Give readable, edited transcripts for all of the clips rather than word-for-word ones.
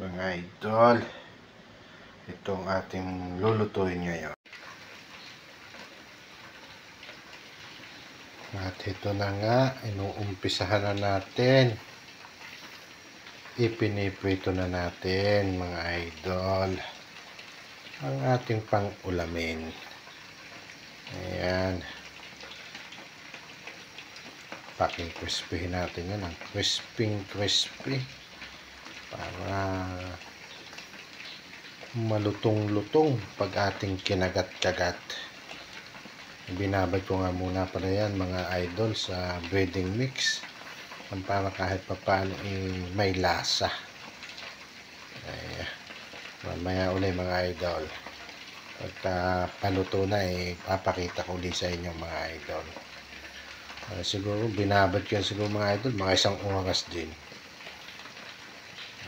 Mga idol, itong ating lulutuin ngayon. At ito na nga, inuumpisahan na natin. Ipiniprito na natin, mga idol, ang ating pang-ulamin. Ayan. Paki-crispyhin natin yan, ang crispy para malutong-lutong pag ating kinagat-kagat. Binabad ko nga muna pala yan, mga idol, sa breading mix para kahit papaano may lasa. Ayan. Mamaya ulit, mga idol, pagka paluto na, papakita ko ulit sa inyo, mga idol. Siguro binabad ko yan siguro, mga idol, mga 1 oras din.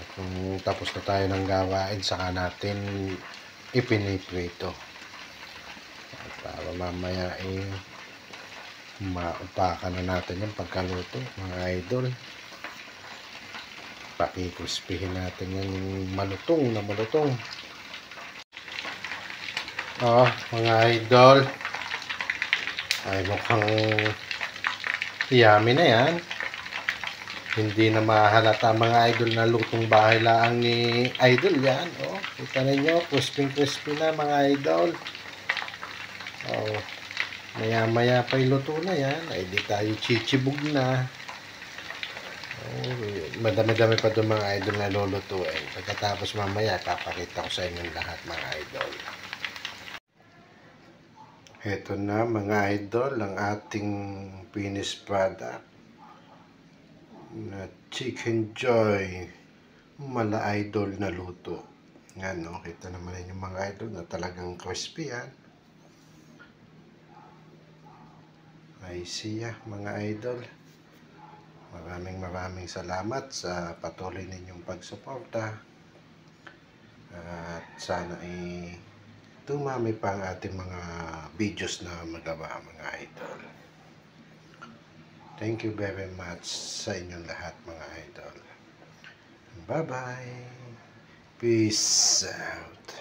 At kung tapos na tayo ng gawain, saka natin ipiniprito. At para mamaya maupakan na natin yung pagkaluto, mga idol. Pakikrispihin natin yan malutong na malutong. Mga idol, ay mukhang yummy na yan. Hindi na mahalata, mga idol, na lutong bahay lang ni idol yan. Kita ninyo, crispy na, mga idol. Maya pa luto na yan. Ay di tayo chichibog na. Madami-dami pa doon, mga idol, na lulutuin. Pagkatapos mamaya, papakita ko sa inyong lahat, mga idol. Ito na, mga idol, ang ating finished product na Chicken Joy mala idol na luto. Yan, no? Kita naman ninyo, mga idol, na talagang crispy yan. Ay siya, mga idol. Maraming salamat sa patuloy ninyong pagsuporta. At sana dumami pa ang ating mga videos na magawa, mga idol. Thank you very much sa inyong lahat, mga idol. Bye-bye. Peace out.